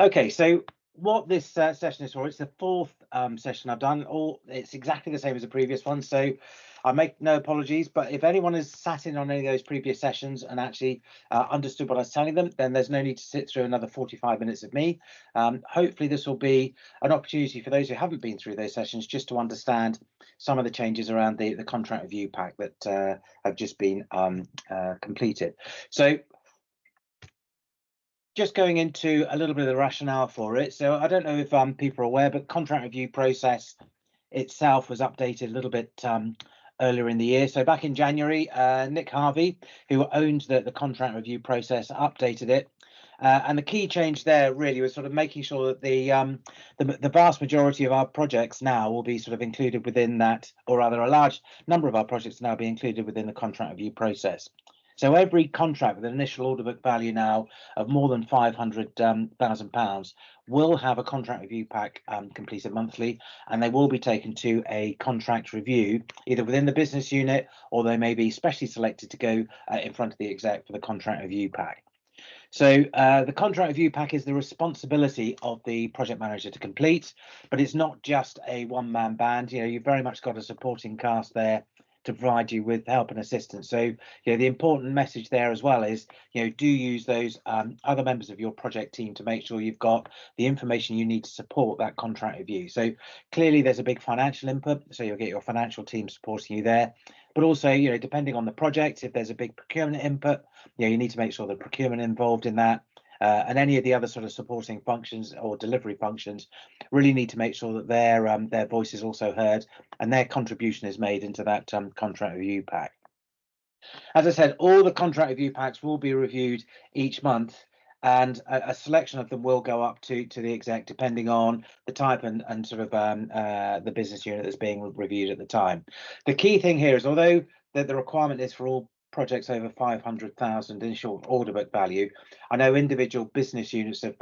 Okay, so what this session is for, it's the fourth session I've done. It's exactly the same as the previous one, so I make no apologies. But if anyone has sat in on any of those previous sessions and actually understood what I was telling them, then there's no need to sit through another 45 minutes of me. Hopefully, this will be an opportunity for those who haven't been through those sessions just to understand some of the changes around the contract review pack that have just been completed. So just going into a little bit of the rationale for it. So I don't know if people are aware, but contract review process itself was updated a little bit earlier in the year. So back in January, Nick Harvey, who owned the contract review process, updated it. And the key change there really was sort of making sure that the vast majority of our projects now will be sort of included within that, or rather a large number of our projects now be included within the contract review process. So every contract with an initial order book value now of more than £500,000 will have a contract review pack completed monthly, and they will be taken to a contract review either within the business unit, or they may be specially selected to go in front of the exec for the contract review pack. So the contract review pack is the responsibility of the project manager to complete, but it's not just a one-man band. You've very much got a supporting cast there to provide you with help and assistance. So the important message there as well is do use those other members of your project team to make sure you've got the information you need to support that contract review. So clearly there's a big financial input, so you'll get your financial team supporting you there, but also depending on the project, if there's a big procurement input, you need to make sure the procurement involved in that, and any of the other sort of supporting functions or delivery functions really need to make sure that their voice is also heard and their contribution is made into that contract review pack. As I said, all the contract review packs will be reviewed each month, and a selection of them will go up to the exec depending on the type and sort of the business unit that's being reviewed at the time. The key thing here is, although the requirement is for all projects over 500,000 initial order book value, I know individual business units have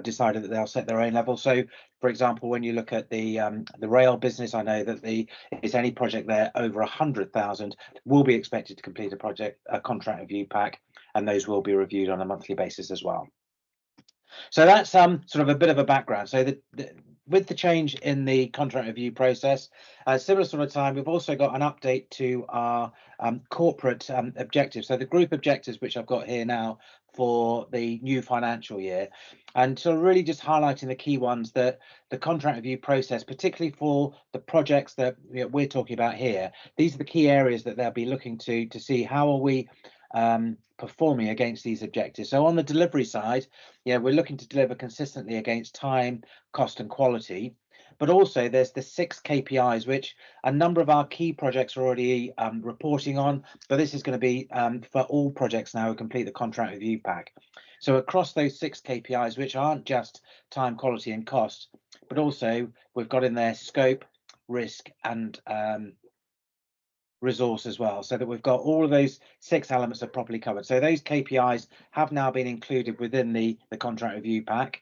decided that they'll set their own level. So, for example, when you look at the rail business, I know that if any project there over 100,000 will be expected to complete a contract review pack, and those will be reviewed on a monthly basis as well. So that's sort of a bit of a background. So with the change in the contract review process, similar sort of time, we've also got an update to our corporate objectives. So the group objectives, which I've got here now for the new financial year, and so really just highlighting the key ones that the contract review process, particularly for the projects that we're talking about here, these are the key areas that they'll be looking to see how are we performing against these objectives. So on the delivery side, we're looking to deliver consistently against time, cost and quality, but also there's the 6 KPIs which a number of our key projects are already reporting on, but this is going to be for all projects now who complete the contract review pack. So across those 6 KPIs, which aren't just time, quality and cost, but also we've got in there scope, risk and resource as well, so that we've got all of those 6 elements are properly covered. So those KPIs have now been included within the contract review pack,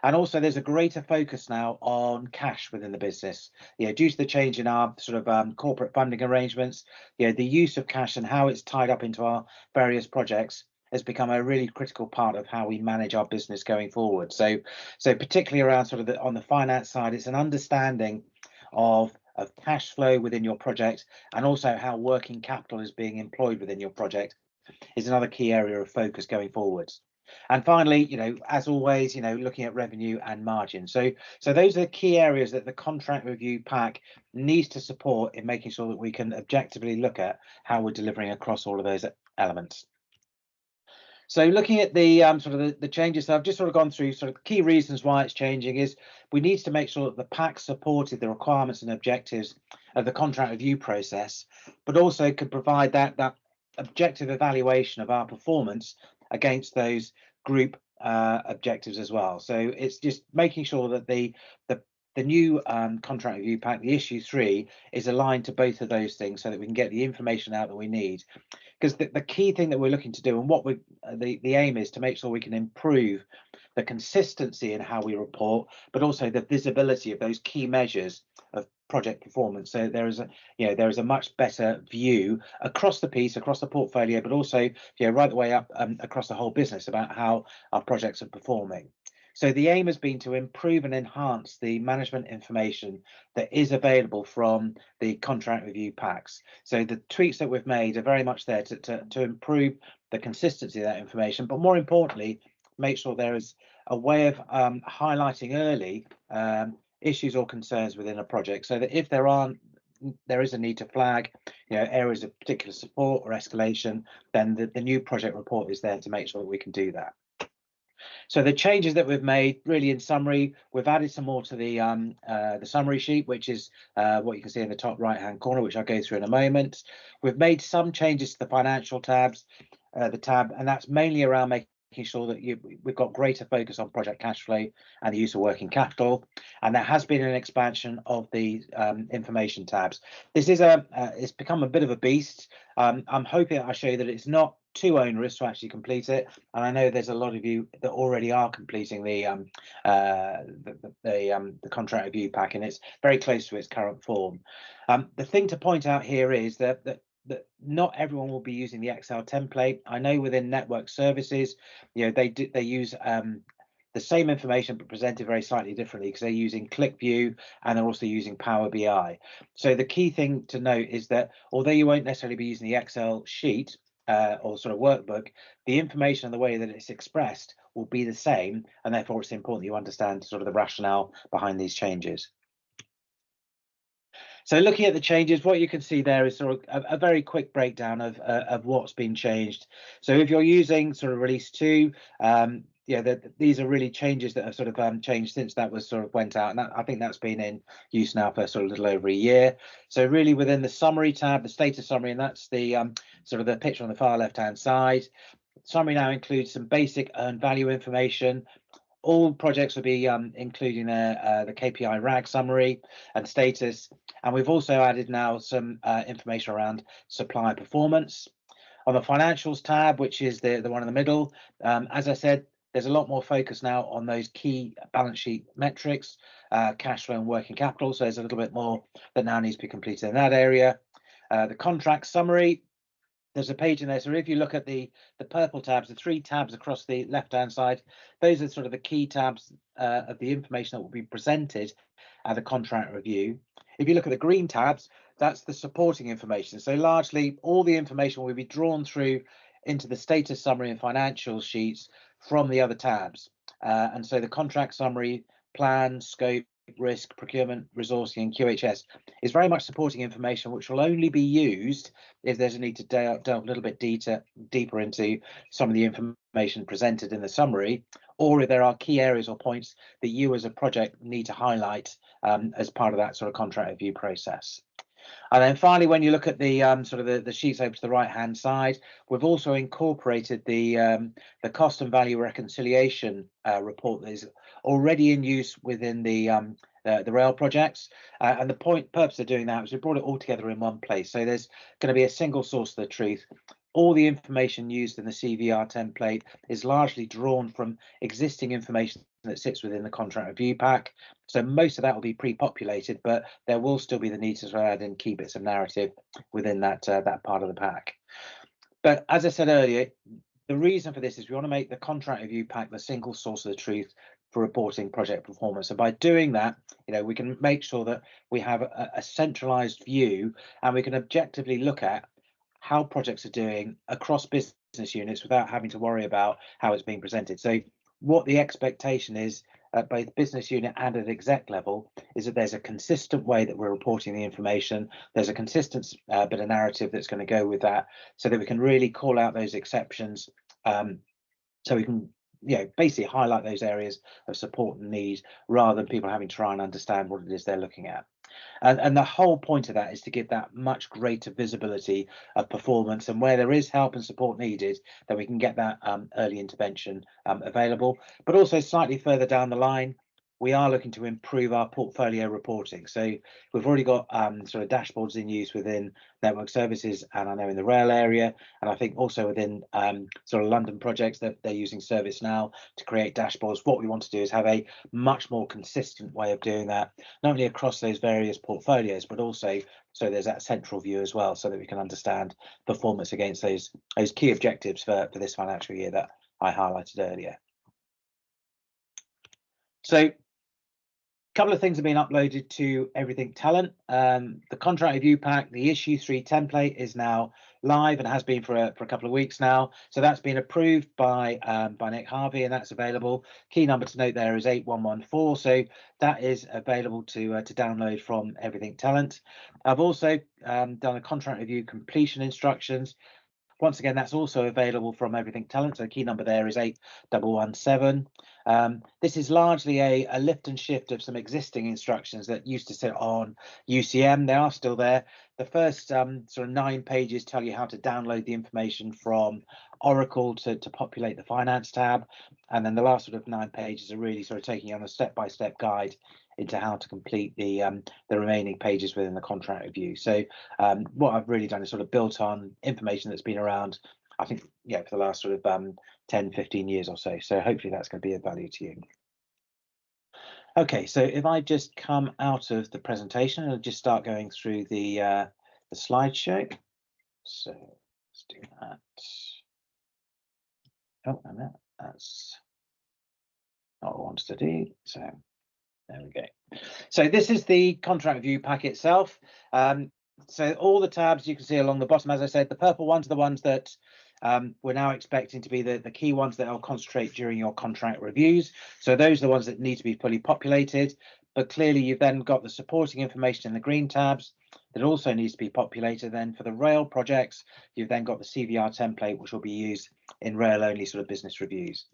and also there's a greater focus now on cash within the business. Due to the change in our sort of corporate funding arrangements, the use of cash and how it's tied up into our various projects has become a really critical part of how we manage our business going forward. So particularly around sort of on the finance side, it's an understanding of cash flow within your project, and also how working capital is being employed within your project is another key area of focus going forwards. And finally, as always, looking at revenue and margin. So those are the key areas that the contract review pack needs to support in making sure that we can objectively look at how we're delivering across all of those elements. So looking at the sort of the changes, so I've just sort of gone through sort of key reasons why it's changing is we need to make sure that the pack supported the requirements and objectives of the contract review process, but also could provide that objective evaluation of our performance against those group objectives as well. So it's just making sure that the new contract review pack, the issue 3, is aligned to both of those things so that we can get the information out that we need. Because the key thing that we're looking to do, and what the aim is to make sure we can improve the consistency in how we report, but also the visibility of those key measures of project performance. So there is a much better view across the piece, across the portfolio, but also right the way up across the whole business about how our projects are performing. So the aim has been to improve and enhance the management information that is available from the contract review packs. So the tweaks that we've made are very much there to improve the consistency of that information, but more importantly, make sure there is a way of highlighting early issues or concerns within a project, so that if there is a need to flag, areas of particular support or escalation, then the new project report is there to make sure that we can do that. So the changes that we've made, really in summary, we've added some more to the summary sheet, which is what you can see in the top right-hand corner, which I'll go through in a moment. We've made some changes to the financial tabs, and that's mainly around making sure that we've got greater focus on project cash flow and the use of working capital, and there has been an expansion of the information tabs. This is it's become a bit of a beast. I'm hoping I show you that it's not too onerous to actually complete it, and I know there's a lot of you that already are completing the contract review pack, and it's very close to its current form. The thing to point out here is that not everyone will be using the Excel template. I know within network services, they use the same information but presented very slightly differently, because they're using ClickView and they're also using Power BI. So the key thing to note is that although you won't necessarily be using the Excel sheet or sort of workbook, the information and the way that it's expressed will be the same, and therefore it's important you understand sort of the rationale behind these changes. So looking at the changes, what you can see there is sort of a very quick breakdown of what's been changed. So if you're using sort of release 2, these are really changes that have sort of changed since that was sort of went out, and I think that's been in use now for sort of a little over a year. So really within the summary tab, the status summary, and that's the sort of the picture on the far left hand side. Summary now includes some basic earned value information. All projects will be including the KPI RAG summary and status, and we've also added now some information around supplier performance. On the financials tab, which is the one in the middle, as I said, there's a lot more focus now on those key balance sheet metrics, cash flow and working capital, so there's a little bit more that now needs to be completed in that area. The contract summary, there's a page in there, so if you look at the purple tabs, the 3 tabs across the left hand side, those are sort of the key tabs of the information that will be presented at the contract review. If you look at the green tabs, that's the supporting information. So largely all the information will be drawn through into the status summary and financial sheets from the other tabs, and so the contract summary, plan, scope, risk, procurement, resourcing, and QHS is very much supporting information which will only be used if there's a need to delve a little bit deeper into some of the information presented in the summary, or if there are key areas or points that you as a project need to highlight as part of that sort of contract review process. And then finally, when you look at the sort of the sheets over to the right hand side, we've also incorporated the cost and value reconciliation report that is already in use within the rail projects, and the purpose of doing that is we brought it all together in one place. So there's going to be a single source of the truth. All the information used in the CVR template is largely drawn from existing information that sits within the contract review pack. So most of that will be pre-populated, but there will still be the need to add in key bits of narrative within that part of the pack. But as I said earlier, the reason for this is we want to make the contract review pack the single source of the truth for reporting project performance. And by doing that, we can make sure that we have a centralized view, and we can objectively look at how projects are doing across business units without having to worry about how it's being presented. So what the expectation is at both business unit and at exec level is that there's a consistent way that we're reporting the information. There's a consistent bit of narrative that's going to go with that, so that we can really call out those exceptions, so we can basically highlight those areas of support and need, rather than people having to try and understand what it is they're looking at. And the whole point of that is to give that much greater visibility of performance, and where there is help and support needed, that we can get that early intervention available. But also slightly further down the line, we are looking to improve our portfolio reporting. So we've already got sort of dashboards in use within network services, and I know in the rail area, and I think also within sort of London projects that they're using ServiceNow to create dashboards. What we want to do is have a much more consistent way of doing that, not only across those various portfolios, but also so there's that central view as well, so that we can understand performance against those key objectives for this financial year that I highlighted earlier. So a couple of things have been uploaded to Everything Talent. The contract review pack, the issue 3 template is now live and has been for a couple of weeks now. So that's been approved by Nick Harvey, and that's available. Key number to note there is 8114. So that is available to download from Everything Talent. I've also done a contract review completion instructions. Once again, that's also available from Everything Talent. So key number there is 8117. This is largely a lift and shift of some existing instructions that used to sit on UCM. They are still there. The first sort of 9 pages tell you how to download the information from Oracle to populate the finance tab. And then the last sort of 9 pages are really sort of taking you on a step-by-step guide into how to complete the remaining pages within the contract review. So what I've really done is sort of built on information that's been around, I think, for the last sort of 10, 15 years or so. So hopefully that's going to be of value to you. Okay, so if I just come out of the presentation and just start going through the slideshow. So let's do that. Oh, and that's not what I wanted to do. So there we go. So this is the contract review pack itself. So all the tabs you can see along the bottom, as I said, the purple ones are the ones that we're now expecting to be the key ones that I'll concentrate during your contract reviews. So those are the ones that need to be fully populated. But clearly you've then got the supporting information in the green tabs that also needs to be populated. Then for the rail projects, you've then got the CVR template, which will be used in rail only sort of business reviews.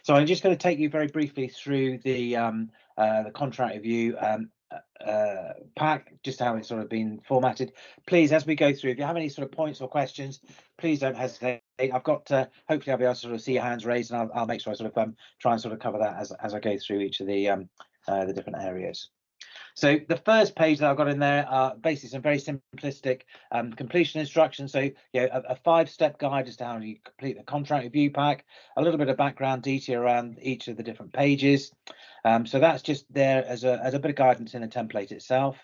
So I'm just going to take you very briefly through the contract review pack, just how it's sort of been formatted. Please, as we go through, if you have any sort of points or questions, please don't hesitate. I've got hopefully I'll be able to sort of see your hands raised, and I'll make sure I sort of try and sort of cover that as I go through each of the different areas. So the first page that I've got in there are basically some very simplistic completion instructions. So a 5-step guide as to how you complete the contract review pack, a little bit of background detail around each of the different pages. So that's just there as a bit of guidance in the template itself.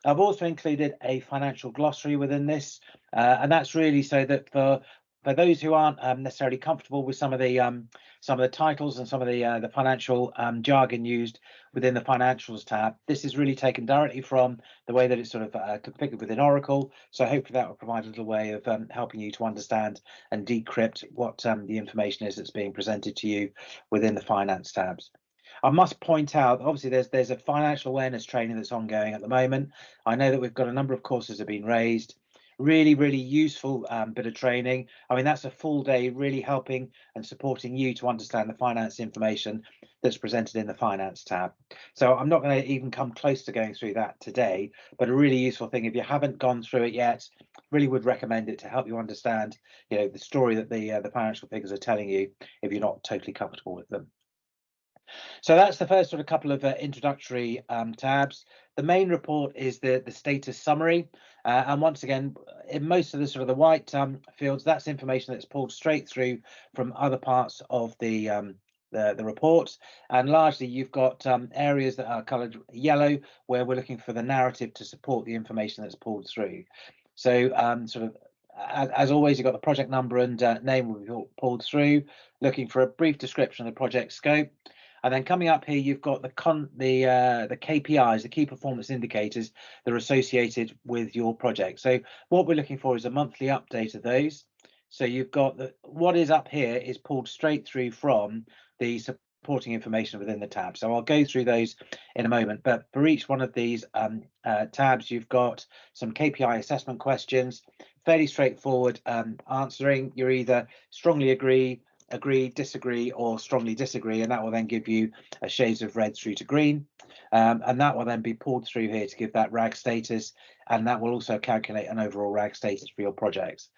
I've also included a financial glossary within this, and that's really so that for those who aren't necessarily comfortable with some of the titles and some of the financial jargon used within the financials tab, this is really taken directly from the way that it's sort of configured within Oracle. So hopefully that will provide a little way of helping you to understand and decrypt what the information is that's being presented to you within the finance tabs. I must point out, obviously, there's a financial awareness training that's ongoing at the moment. I know that we've got a number of courses that have been raised. Really, really useful bit of training. I mean, that's a full day really helping and supporting you to understand the finance information that's presented in the finance tab. So I'm not going to even come close to going through that today, but a really useful thing. If you haven't gone through it yet, really would recommend it to help you understand, the story that the financial figures are telling you if you're not totally comfortable with them. So that's the first sort of couple of introductory tabs. The main report is the status summary. And once again, in most of the sort of the white fields, that's information that's pulled straight through from other parts of the report. And largely you've got areas that are coloured yellow where we're looking for the narrative to support the information that's pulled through. So sort of as always, you've got the project number and name will be pulled through, looking for a brief description of the project scope. And then coming up here, you've got the KPIs, the key performance indicators that are associated with your project. So what we're looking for is a monthly update of those. So you've got what is up here is pulled straight through from the supporting information within the tab. So I'll go through those in a moment. But for each one of these tabs, you've got some KPI assessment questions, fairly straightforward answering. You're either strongly agree, disagree, or strongly disagree, and that will then give you a shades of red through to green, and that will then be pulled through here to give that RAG status, and that will also calculate an overall RAG status for your projects.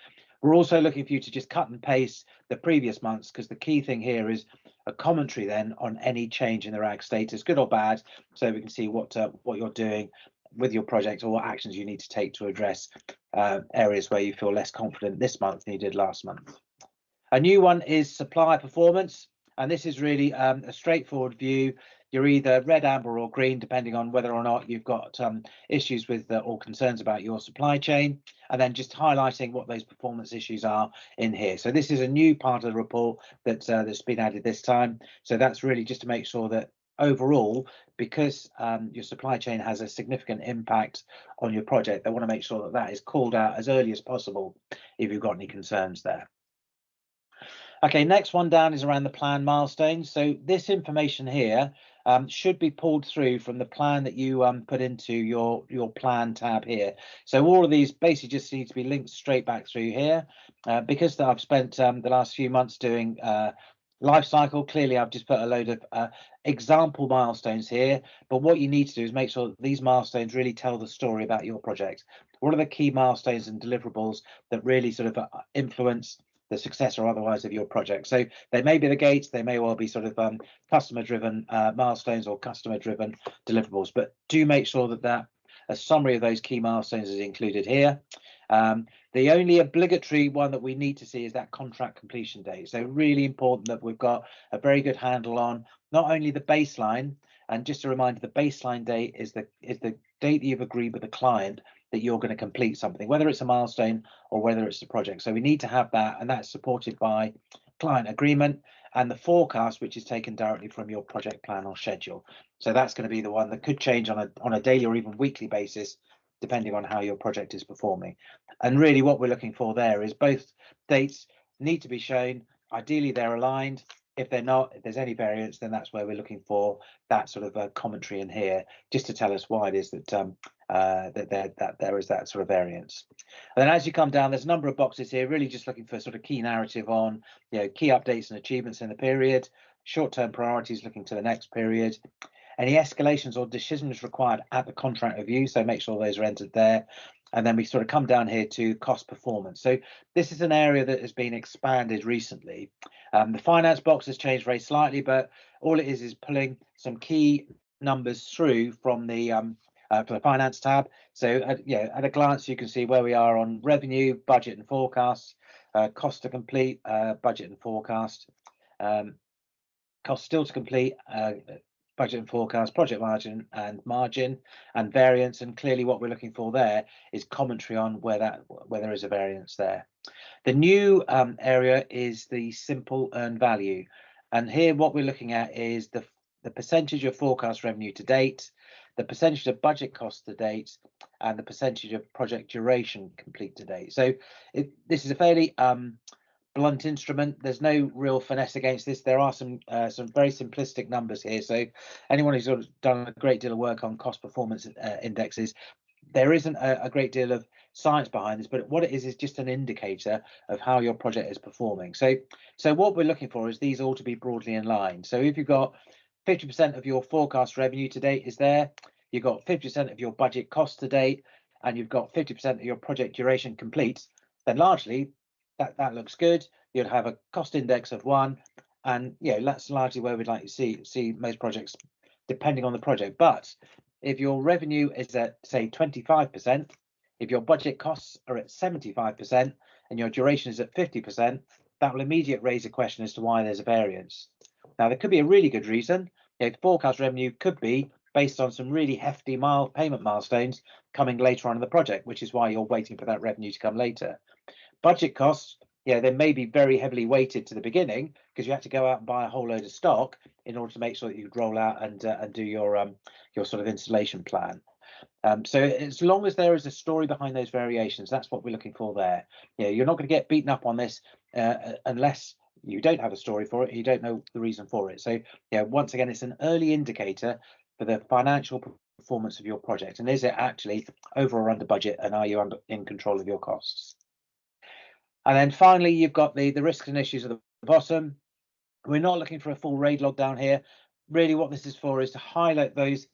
We're also looking for you to just cut and paste the previous months, because the key thing here is a commentary then on any change in the RAG status, good or bad, so we can see what you're doing with your project or what actions you need to take to address areas where you feel less confident this month than you did last month. A new one is supplier performance, and this is really a straightforward view. you're either red, amber or green, depending on whether or not you've got issues with or concerns about your supply chain, and then just highlighting what those performance issues are in here. So this is a new part of the report that's been added this time. So that's really just to make sure that overall, because your supply chain has a significant impact on your project, they want to make sure that that is called out as early as possible if you've got any concerns there. Okay, next one down is around the plan milestones. So this information here should be pulled through from the plan that you put into your plan tab here. So all of these basically just need to be linked straight back through here. Because I've spent the last few months doing life cycle, clearly I've just put a load of example milestones here, but what you need to do is make sure that these milestones really tell the story about your project. What are the key milestones and deliverables that really sort of influence the success or otherwise of your project? So they may be the gates, they may well be sort of customer driven milestones or customer driven deliverables, but do make sure that a summary of those key milestones is included here. The only obligatory one that we need to see is that contract completion date. So really important that we've got a very good handle on not only the baseline, and just a reminder, the baseline date is the date that you've agreed with the client that you're going to complete something, whether it's a milestone or whether it's a project. So we need to have that, and that's supported by client agreement and the forecast, which is taken directly from your project plan or schedule. So that's going to be the one that could change on a daily or even weekly basis, depending on how your project is performing. And really what we're looking for there is both dates need to be shown. Ideally, they're aligned. If they're not, if there's any variance, then that's where we're looking for that sort of commentary in here, just to tell us why it is that that there is that sort of variance. And then as you come down, there's a number of boxes here, really just looking for sort of key narrative on, key updates and achievements in the period, short-term priorities looking to the next period, any escalations or decisions required at the contract review, so make sure those are entered there. And then we sort of come down here to cost performance. So this is an area that has been expanded recently. The finance box has changed very slightly, but all it is pulling some key numbers through from the finance tab. So at a glance, you can see where we are on revenue, budget and forecast, cost to complete, budget and forecast, cost still to complete, budget and forecast, project margin and variance. And clearly what we're looking for there is commentary on where there is a variance there. The new area is the simple earned value. And here what we're looking at is the percentage of forecast revenue to date, the percentage of budget cost to date, and the percentage of project duration complete to date. So this is a fairly blunt instrument. There's no real finesse against this. There are some very simplistic numbers here. So anyone who's sort of done a great deal of work on cost performance indexes, there isn't a great deal of science behind this, but what it is just an indicator of how your project is performing. So what we're looking for is these all to be broadly in line. So if you've got 50% of your forecast revenue to date is there, you've got 50% of your budget cost to date, and you've got 50% of your project duration complete, then largely that looks good. You'll have a cost index of 1, and that's largely where we'd like to see most projects, depending on the project. But if your revenue is at, say, 25%, if your budget costs are at 75%, and your duration is at 50%, that will immediately raise a question as to why there's a variance. Now, there could be a really good reason. Forecast revenue could be based on some really hefty payment milestones coming later on in the project, which is why you're waiting for that revenue to come later. Budget costs, they may be very heavily weighted to the beginning because you have to go out and buy a whole load of stock in order to make sure that you could roll out and do your sort of installation plan. So as long as there is a story behind those variations, that's what we're looking for there. You're not going to get beaten up on this unless you don't have a story for it, you don't know the reason for it. So once again, it's an early indicator for the financial performance of your project, and is it actually over or under budget, and are you in control of your costs? And then finally, you've got the risks and issues at the bottom. We're not looking for a full RAID log down here. Really what this is for is to highlight those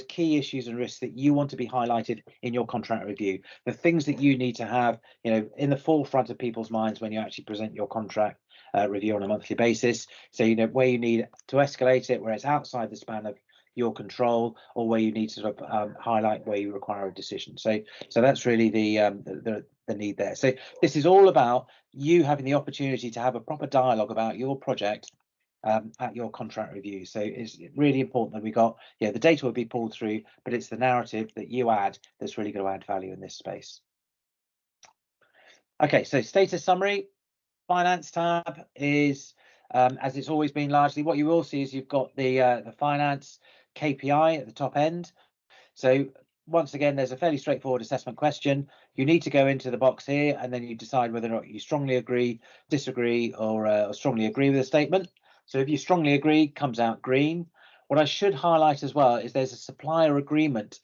key issues and risks that you want to be highlighted in your contract review, the things that you need to have in the forefront of people's minds when you actually present your contract review on a monthly basis. So where you need to escalate it, where it's outside the span of your control, or where you need to sort of highlight where you require a decision. So that's really the need there. So this is all about you having the opportunity to have a proper dialogue about your project at your contract review. So it's really important that we got, the data will be pulled through, but it's the narrative that you add that's really going to add value in this space. Okay, so status summary, finance tab is, as it's always been largely, what you will see is you've got the finance KPI at the top end. So once again, there's a fairly straightforward assessment question. You need to go into the box here and then you decide whether or not you strongly agree, disagree, or strongly agree with the statement. So if you strongly agree, comes out green. What I should highlight as well is there's a supplier agreement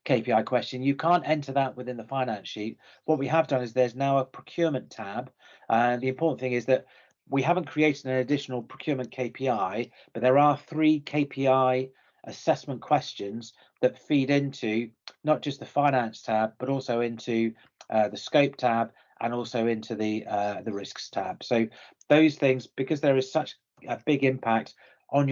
KPI question. You can't enter that within the finance sheet. What we have done is there's now a procurement tab. And the important thing is that we haven't created an additional procurement KPI, but there are 3 KPI assessment questions that feed into not just the finance tab, but also into the scope tab and also into the risks tab. So those things, because there is such a big impact on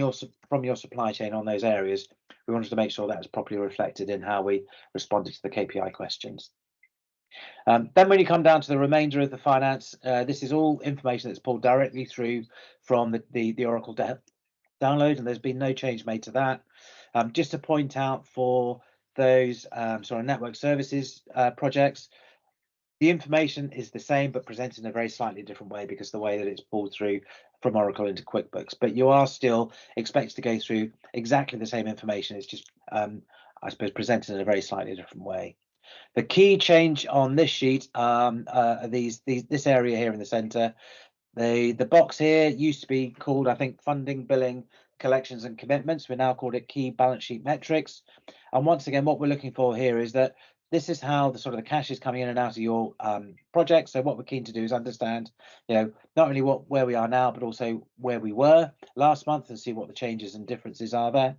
from your supply chain on those areas, we wanted to make sure that was properly reflected in how we responded to the KPI questions. Then when you come down to the remainder of the finance, this is all information that's pulled directly through from the Oracle download, and there's been no change made to that. Just to point out for those sort of network services projects, the information is the same but presented in a very slightly different way because the way that it's pulled through from Oracle into QuickBooks. But you are still expected to go through exactly the same information. It's just, I suppose, presented in a very slightly different way. The key change on this sheet are this area here in the center. The box here used to be called, I think, funding, billing, collections and commitments. We now called it key balance sheet metrics. And once again, what we're looking for here is that this is how the cash is coming in and out of your project. So what we're keen to do is understand, not only where we are now, but also where we were last month and see what the changes and differences are there.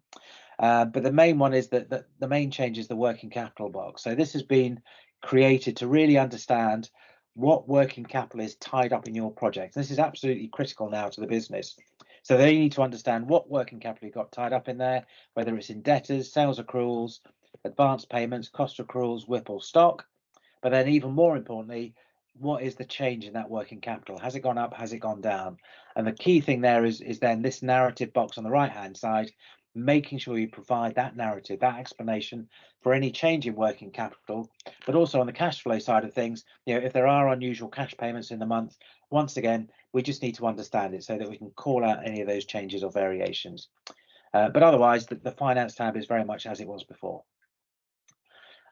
But the main one is that the main change is the working capital box. So this has been created to really understand what working capital is tied up in your project. This is absolutely critical now to the business. So they need to understand what working capital you've got tied up in there, whether it's in debtors, sales accruals, advance payments, cost accruals, WIP or stock. But then even more importantly, what is the change in that working capital? Has it gone up? Has it gone down? And the key thing there is then this narrative box on the right hand side, making sure you provide that narrative, that explanation for any change in working capital, but also on the cash flow side of things, if there are unusual cash payments in the month, once again, we just need to understand it so that we can call out any of those changes or variations. But otherwise, the finance tab is very much as it was before.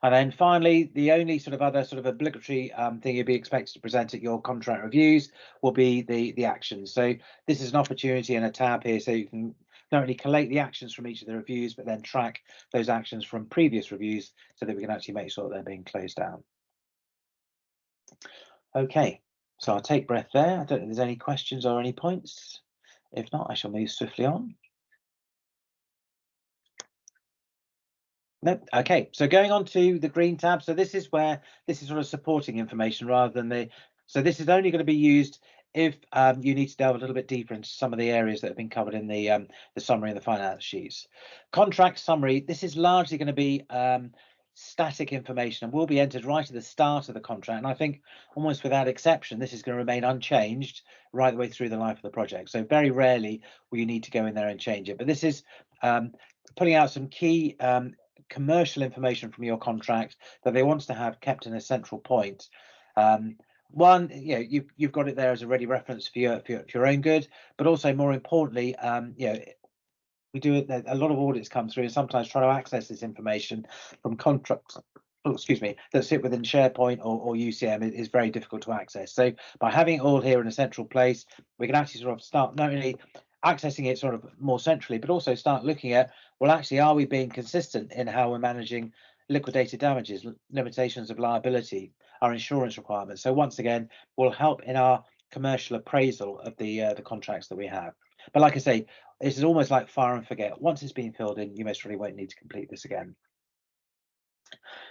And then finally, the only other obligatory thing you'd be expected to present at your contract reviews will be the actions. So this is an opportunity and a tab here so you can not only collate the actions from each of the reviews, but then track those actions from previous reviews so that we can actually make sure that they're being closed down. Okay, so I'll take breath there. I don't know if there's any questions or any points. If not, I shall move swiftly on. No. Okay, so going on to the green tab. So this is where this is supporting information rather than so this is only going to be used if you need to delve a little bit deeper into some of the areas that have been covered in the summary and the finance sheets. Contract summary, this is largely going to be static information and will be entered right at the start of the contract. And I think almost without exception, this is going to remain unchanged right the way through the life of the project. So very rarely will you need to go in there and change it. But this is putting out some key commercial information from your contract that they want to have kept in a central point. One, you've got it there as a ready reference for your own good, but also more importantly, we do it. A lot of audits come through, and sometimes trying to access this information from contracts, that sit within SharePoint or UCM is very difficult to access. So by having it all here in a central place, we can actually start not only accessing it more centrally, but also start looking at, well, actually, are we being consistent in how we're managing liquidated damages, limitations of liability, our insurance requirements? So once again, will help in our commercial appraisal of the contracts that we have. But like I say, this is almost like fire and forget. Once it's been filled in, you most really won't need to complete this again.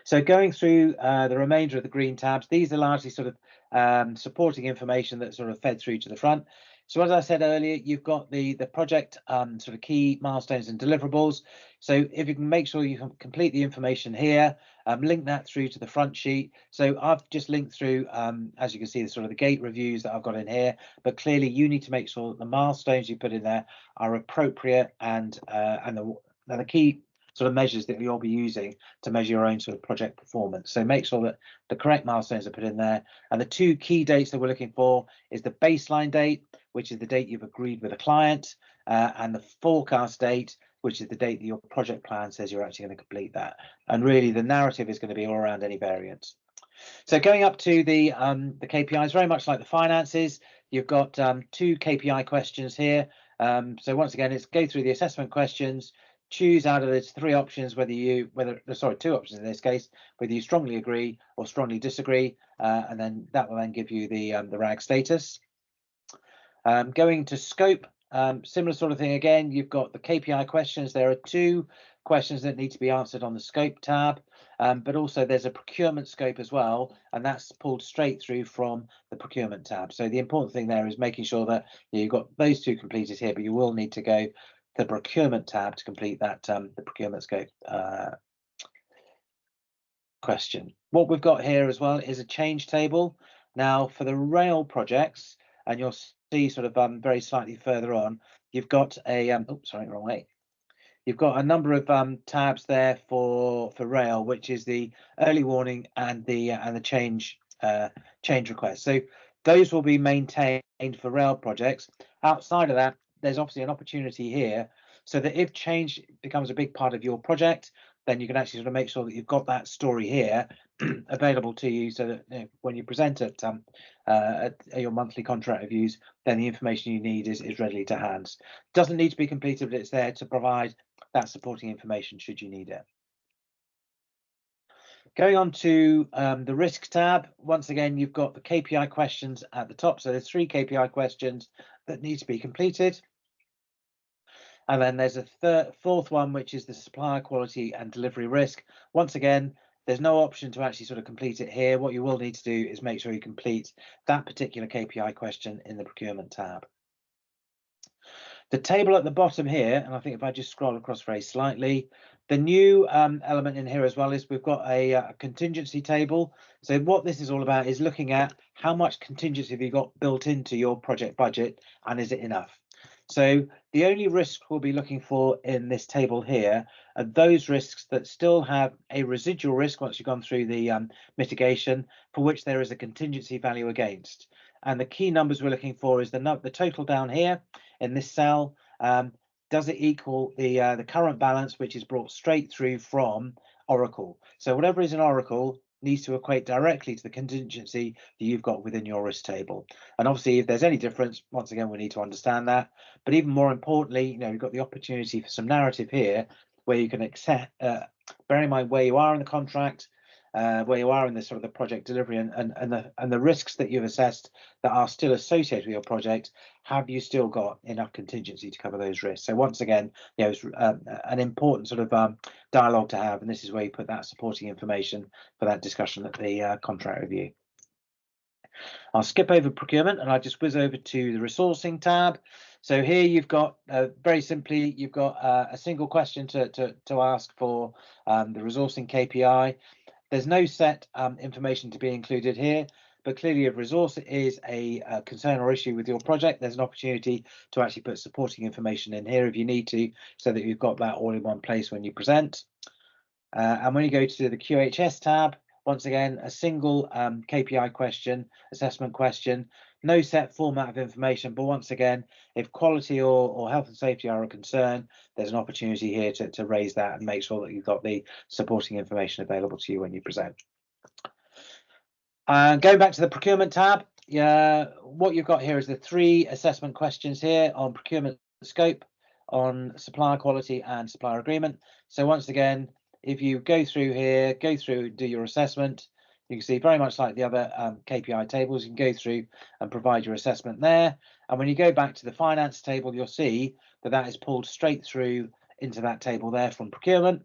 So going through the remainder of the green tabs, these are largely supporting information that's sort of fed through to the front. So as I said earlier, you've got the project sort of key milestones and deliverables. So if you can make sure you can complete the information here, link that through to the front sheet. So I've just linked through, as you can see, the sort of the gate reviews that I've got in here, but clearly you need to make sure that the milestones you put in there are appropriate and the key sort of measures that you'll be using to measure your own sort of project performance. So make sure that the correct milestones are put in there. And the two key dates that we're looking for is the baseline date, which is the date you've agreed with a client, and the forecast date, which is the date that your project plan says you're actually going to complete that. And really the narrative is going to be all around any variance. So going up to the KPIs, very much like the finances, you've got two KPI questions here. So once again, it's go through the assessment questions, choose out of those three options two options in this case, whether you strongly agree or strongly disagree, and then that will then give you the RAG status. Going to scope, similar sort of thing again. You've got the KPI questions. There are two questions that need to be answered on the scope tab, but also there's a procurement scope as well, and that's pulled straight through from the procurement tab. So the important thing there is making sure that you've got those two completed here, but you will need to go to the procurement tab to complete that the procurement scope question. What we've got here as well is a change table. Now for the rail projects, and you'll see sort of very slightly further on, you've got a wrong way. You've got a number of tabs there for rail, which is the early warning and the change request. So those will be maintained for rail projects. Outside of that, there's obviously an opportunity here, so that if change becomes a big part of your project, then you can actually sort of make sure that you've got that story here available to you, so that when you present at your monthly contract reviews, then the information you need is readily to hand. Doesn't need to be completed, but it's there to provide that supporting information should you need it. Going on to the risk tab, once again, you've got the KPI questions at the top. So there's three KPI questions that need to be completed. And then there's a fourth one, which is the supplier quality and delivery risk. Once again, there's no option to actually sort of complete it here. What you will need to do is make sure you complete that particular KPI question in the procurement tab. The table at the bottom here, and I think if I just scroll across very slightly, the new element in here as well is we've got a contingency table. So what this is all about is looking at how much contingency have you got built into your project budget, and is it enough? So the only risks we'll be looking for in this table here are those risks that still have a residual risk once you've gone through the mitigation, for which there is a contingency value against. And the key numbers we're looking for is the total down here in this cell. Does it equal the current balance, which is brought straight through from Oracle? So whatever is in Oracle needs to equate directly to the contingency that you've got within your risk table. And obviously, if there's any difference, once again, we need to understand that. But even more importantly, you've got the opportunity for some narrative here where you can accept, bear in mind where you are in the contract, where you are in the sort of the project delivery, and the risks that you've assessed that are still associated with your project. Have you still got enough contingency to cover those risks? So once again, it's an important sort of dialogue to have, and this is where you put that supporting information for that discussion at the contract review. I'll skip over procurement and I'll just whiz over to the resourcing tab. So here you've got very simply, you've got a single question to ask for the resourcing KPI. There's no set information to be included here, but clearly if resource is a concern or issue with your project, there's an opportunity to actually put supporting information in here if you need to, so that you've got that all in one place when you present. And when you go to the QHS tab, once again, a single KPI question, assessment question, no set format of information, but once again, if quality or health and safety are a concern, there's an opportunity here to raise that and make sure that you've got the supporting information available to you when you present. Going back to the procurement tab, what you've got here is the three assessment questions here on procurement scope, on supplier quality and supplier agreement. So once again, if you go through here, do your assessment, you can see very much like the other KPI tables, you can go through and provide your assessment there. And when you go back to the finance table, you'll see that is pulled straight through into that table there from procurement.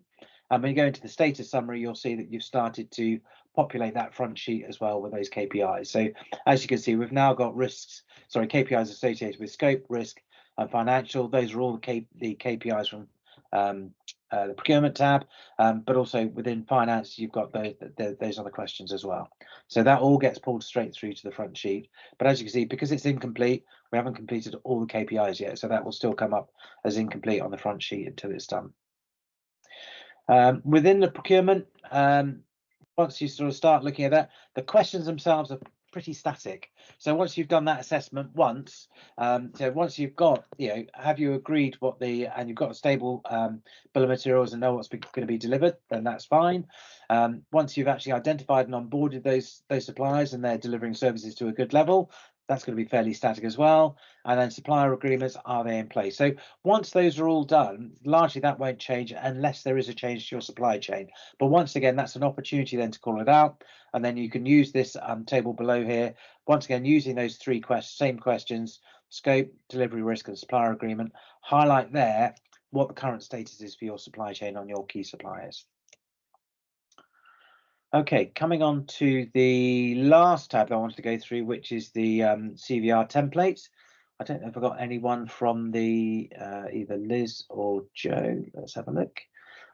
And when you go into the status summary, you'll see that you've started to populate that front sheet as well with those KPIs. So as you can see, we've now got KPIs associated with scope, risk, and financial. Those are all the KPIs from the procurement tab, but also within finance, you've got those other questions as well. So that all gets pulled straight through to the front sheet. But as you can see, because it's incomplete, we haven't completed all the KPIs yet, so that will still come up as incomplete on the front sheet until it's done. Within the procurement, once you sort of start looking at that, the questions themselves are pretty static. So once you've done that assessment once, so once you've got, have you agreed and you've got a stable bill of materials and know what's going to be delivered, then that's fine. Once you've actually identified and onboarded those suppliers and they're delivering services to a good level, that's going to be fairly static as well. And then supplier agreements, are they in place? So once those are all done, largely that won't change unless there is a change to your supply chain. But once again, that's an opportunity then to call it out. And then you can use this table below here, once again, using those same questions, scope, delivery risk, and supplier agreement, highlight there what the current status is for your supply chain on your key suppliers. Okay, coming on to the last tab that I wanted to go through, which is the CVR templates. I don't know if I've got anyone from the either Liz or Joe. Let's have a look.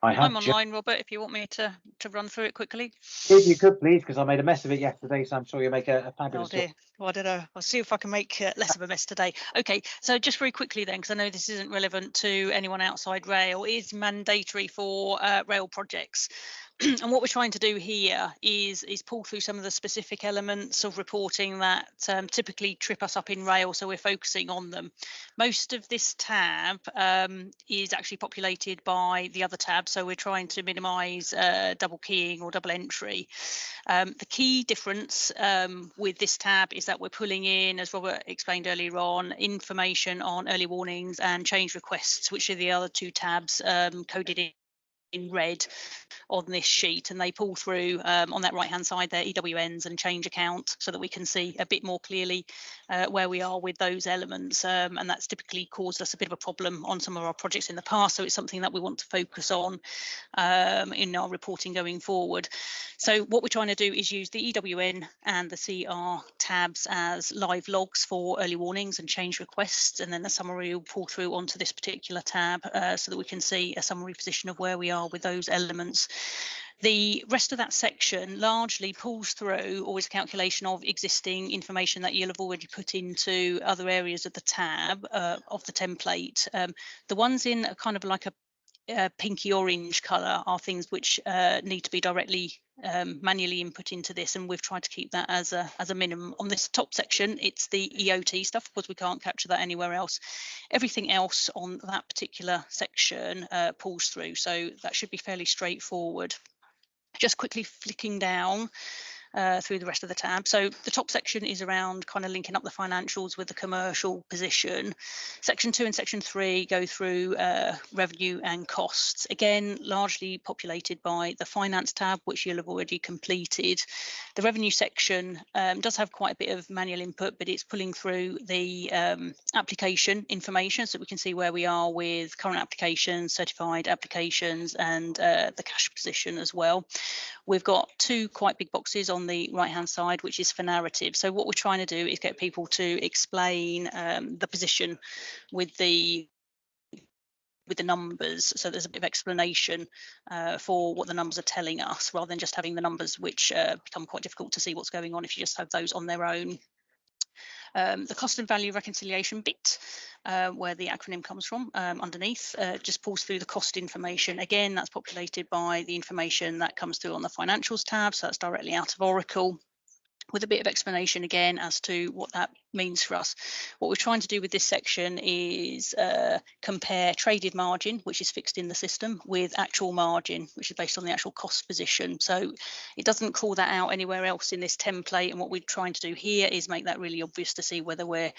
I'm online, Robert, if you want me to run through it quickly. If you could, please, because I made a mess of it yesterday, so I'm sure you'll make a fabulous job. Well, I don't know. I'll see if I can make less of a mess today. Okay, so just very quickly then, because I know this isn't relevant to anyone outside rail, it is mandatory for rail projects. And what we're trying to do here is pull through some of the specific elements of reporting that typically trip us up in rail, so we're focusing on them. Most of this tab is actually populated by the other tab, so we're trying to minimise double keying or double entry. The key difference with this tab is that we're pulling in, as Robert explained earlier on, information on early warnings and change requests, which are the other two tabs coded in red on this sheet, and they pull through on that right hand side their EWNs and change account so that we can see a bit more clearly where we are with those elements, and that's typically caused us a bit of a problem on some of our projects in the past, so it's something that we want to focus on in our reporting going forward. So what we're trying to do is use the EWN and the CR tabs as live logs for early warnings and change requests, and then the summary will pull through onto this particular tab so that we can see a summary position of where we are with those elements. The rest of that section largely pulls through always a calculation of existing information that you'll have already put into other areas of the tab of the template. The ones in a kind of like a pinky orange colour are things which need to be directly manually input into this, and we've tried to keep that as a minimum. On this top section, it's the EOT stuff because we can't capture that anywhere else. Everything else on that particular section pulls through, so that should be fairly straightforward. Just quickly flicking down through the rest of the tab. So the top section is around kind of linking up the financials with the commercial position. Section 2 and Section 3 go through revenue and costs. Again, largely populated by the finance tab, which you'll have already completed. The revenue section does have quite a bit of manual input, but it's pulling through the application information so we can see where we are with current applications, certified applications, and the cash position as well. We've got two quite big boxes on the right hand side, which is for narrative. So what we're trying to do is get people to explain the position with the numbers, so there's a bit of explanation for what the numbers are telling us, rather than just having the numbers, which become quite difficult to see what's going on if you just have those on their own. The cost and value reconciliation bit, where the acronym comes from underneath, just pulls through the cost information. Again, that's populated by the information that comes through on the financials tab, so that's directly out of Oracle, with a bit of explanation again as to what that means for us. What we're trying to do with this section is compare traded margin, which is fixed in the system, with actual margin, which is based on the actual cost position. So it doesn't call that out anywhere else in this template, and what we're trying to do here is make that really obvious to see whether we're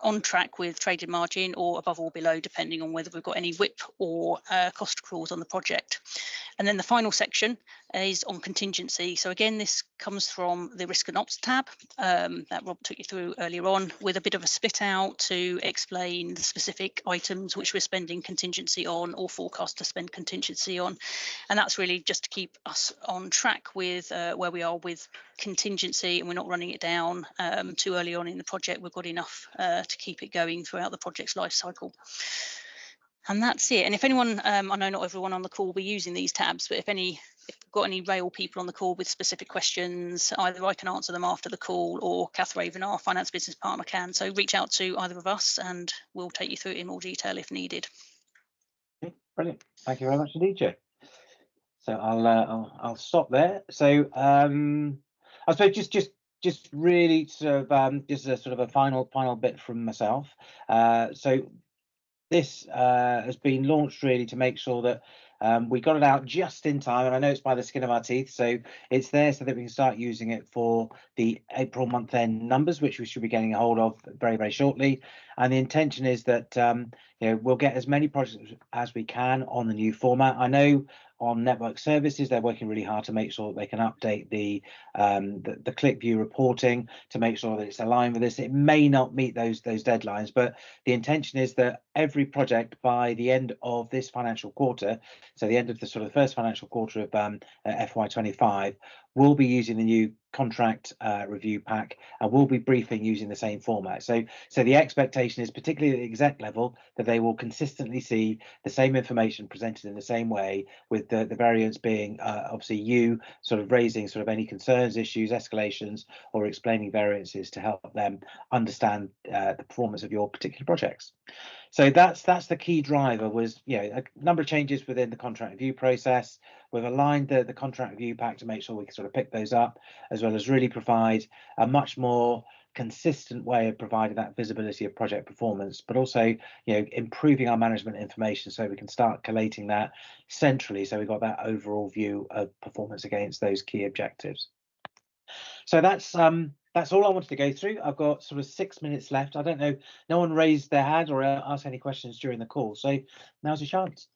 on track with traded margin or above or below, depending on whether we've got any WIP or cost accruals on the project. And then the final section is on contingency. So again, this comes from the Risk and Ops tab that Rob took you through earlier on, with a bit of a split out to explain the specific items which we're spending contingency on or forecast to spend contingency on. And that's really just to keep us on track with where we are with contingency, and we're not running it down too early on in the project. We've got enough to keep it going throughout the project's life cycle. And that's it. And if anyone, I know not everyone on the call will be using these tabs, but if we've got any rail people on the call with specific questions, either I can answer them after the call or Kath Raven, our finance business partner, can. So reach out to either of us and we'll take you through it in more detail if needed. Okay, brilliant. Thank you very much indeed, Jo. So I'll stop there. So I suppose just really sort of just a sort of a final bit from myself. So this has been launched really to make sure that we got it out just in time, and I know it's by the skin of our teeth, so it's there so that we can start using it for the April month end numbers, which we should be getting a hold of very, very shortly. And the intention is that we'll get as many projects as we can on the new format. I know on network services they're working really hard to make sure that they can update the ClickView reporting to make sure that it's aligned with this. It may not meet those deadlines, but the intention is that every project by the end of this financial quarter, so the end of the sort of first financial quarter of FY25, will be using the new contract review pack, and we'll be briefing using the same format. So the expectation is, particularly at the exec level, that they will consistently see the same information presented in the same way, with the variance being obviously you sort of raising sort of any concerns, issues, escalations, or explaining variances to help them understand the performance of your particular projects. So that's the key driver, was a number of changes within the contract review process. We've aligned the contract review pack to make sure we can sort of pick those up, as well as really provide a much more consistent way of providing that visibility of project performance, but also improving our management information so we can start collating that centrally, so we've got that overall view of performance against those key objectives. So that's all I wanted to go through. I've got sort of 6 minutes left. I don't know, no one raised their hand or asked any questions during the call, so now's your chance.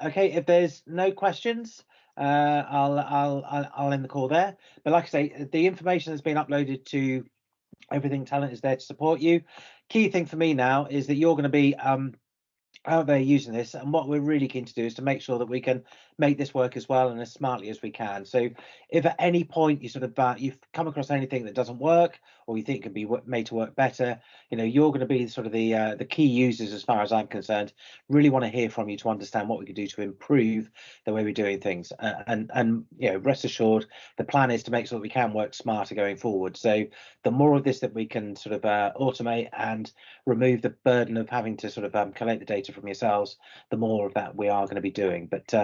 Okay, if there's no questions, I'll end the call there. But like I say, the information has been uploaded to Everything Talent is there to support you. Key thing for me now is that you're going to be out there using this, and what we're really keen to do is to make sure that we can make this work as well and as smartly as we can. So if at any point you sort of you've come across anything that doesn't work, or you think can be made to work better, you're going to be sort of the key users as far as I'm concerned. Really want to hear from you to understand what we can do to improve the way we're doing things, and rest assured the plan is to make sure that we can work smarter going forward. So the more of this that we can sort of automate and remove the burden of having to sort of collect the data from yourselves, the more of that we are going to be doing. But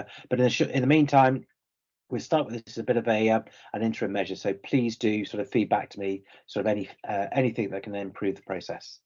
in the meantime, we'll start with this as a bit of an interim measure. So please do sort of feedback to me sort of anything that can improve the process.